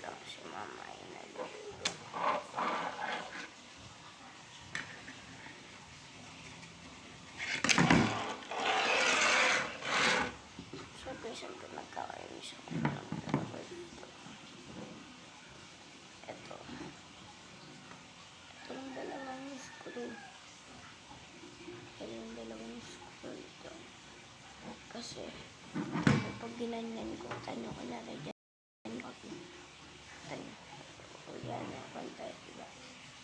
Ito, si mama ay nalito. So guys, ang pinagkakainis ako ng dalawa dito. Ito yung dalawang screw. Yung dalawang screw ito. Kasi, pag ginanyan ko, tanyo ko na rin dyan. Tanyo. O yan, pantay, diba?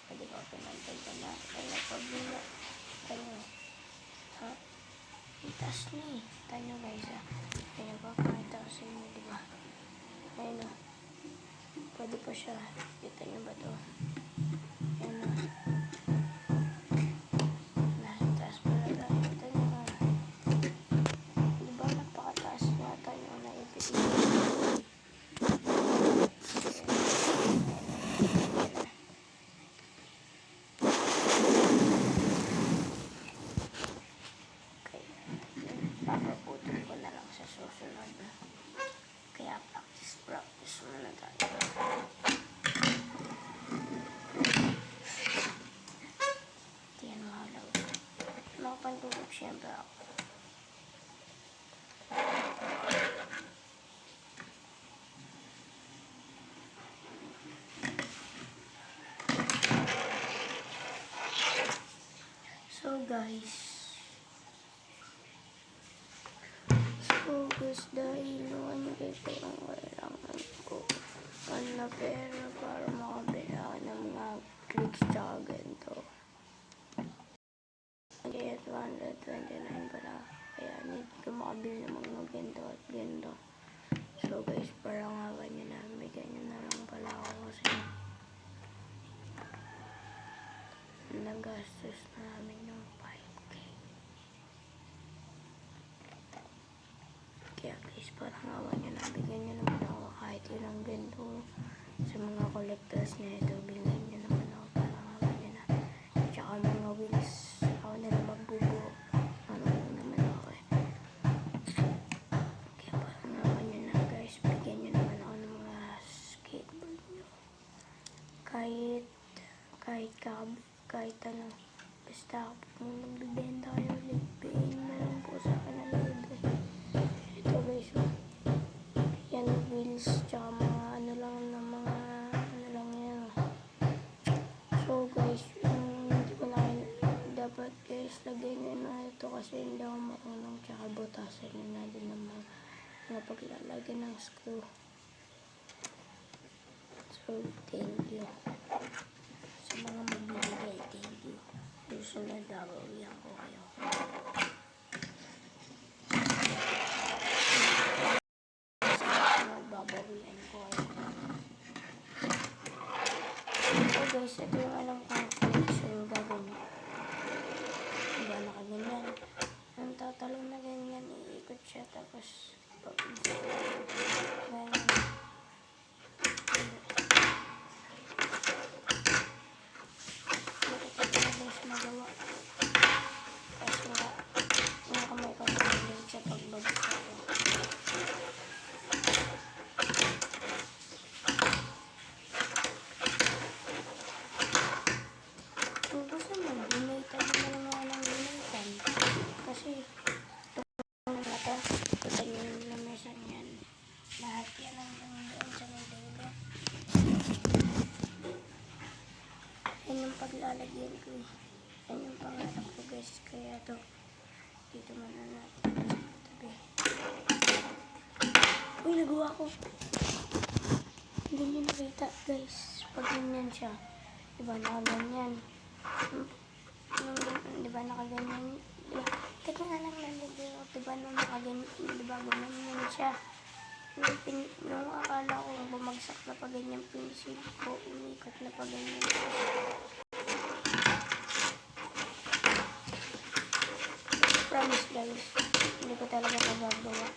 Pwede ko pinantay ka na. Tanyo, pag nila. Tanyo. Ha? Itas na eh. Tanyo guys ha. Tanyo, papakita ko sa inyo, diba? Ayun o. Pwede pa siya. Kita nyo ba to? Ayun o. Nasa taas pala tayo. Tanyo ha. Diba napakataas na tanyo na ipitin. Papaputol ko na lang sa susunod. Kaya practice muna tayo. Diyan mahalaw. Makapantulog siyempre ako. So guys, dahil 1K pa yung kailangan ko na pera para makabila ako ng mga clicks tsaka ganito. Kaya 229 pala. Kaya need ko makabili ng mga ganito at ganito. So guys, parang hawa nyo na. Bigyan nyo na lang pala ako kasi nagastos namin yung 5K. Kaya guys, parang hawa nyo na. Bigyan nyo naman ako kahit ilang ganito. Sa mga collectors na ito, bigyan nyo naman ako. Parang hawa nyo na. Tsaka mga wheels, ako nila magbubuo. Ano naman ako eh. Kaya parang hawa nyo na guys. Bigyan nyo naman ako ng mga skateboard nyo. Kahit ano. Basta ako kung magbibenta kayo ulit. Bigyan nyo lang po sa akin na libre. Ito guys, yan wheels, tsaka mga ano lang na mga ano lang yan. So guys, hindi ko na dapat guys lagyan nyo na ito kasi hindi ako marunong, tsaka butasan nyo na din ng mga paglalagyan ng screw. So thank you sa mga magbibigay. Thank you. Susunod gagawin ko kayo. Babawian ko kayo. So guys, ito yung alam kong so gagawin. Diba nakaganyan? Ang tatalong na ganyan, iikot siya tapos ganyan. Magawa. Kasi nga, yung kamay ko nakalit sa pagbabas ako. Kung gusto mo, donate mo naman ng donate. Kasi, itong nata, ito yung lamesan yan. Lahat yan ang doon sa may dulo. Yan yung paglalagyan ko eh. Yan yung pangarap ko guys. Kaya to dito muna natin tabi. Uy, nagawa ko. Hindi nyo nakita guys. Pag ganyan siya, diba nakaganyan. Diba nakaganyan. Diba? Teka nga lang naliliw. Diba nung nakaganyan. Diba ganyan siya. Nung akala ko bumagsak na pa ganyan pinsil ko, umikot na pa ganyan. Promise guys, hindi ko talaga magagawa.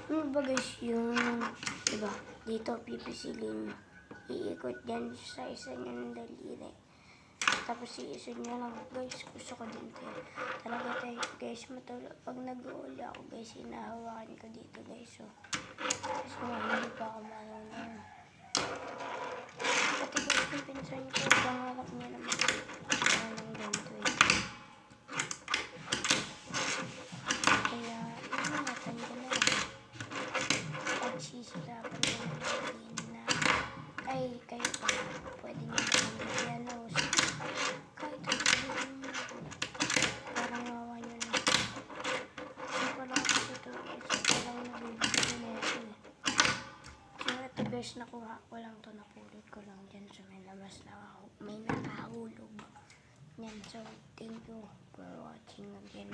Ano ba guys yung, diba, dito pipisilin nyo. Iikot yan sa isa nyo ng daliri. Tapos iisod niya lang, guys, gusto ko din tayo. Talaga tayo, guys, matulog. Pag nag-uuli ako, guys, hinahawakan ko dito, guys, so. Kasi nga, hindi pa ako marunong. Pati guys, yung pinsan ko, pangarap niya naman. Ng ganito eh. Kaya, yun, natanda na lang. Pagsisirapan ko na ay, kayo pa, pwede niyo ba ng piano? Kahit ano, parang nawa niyo na. Kasi parang kasi ito, guys, parang nabibigyan na ito eh. So, ito guys, nakuha ko lang to, napulot ko lang dyan sa may labas na may nakahulog. Yan, so, thank you for watching again.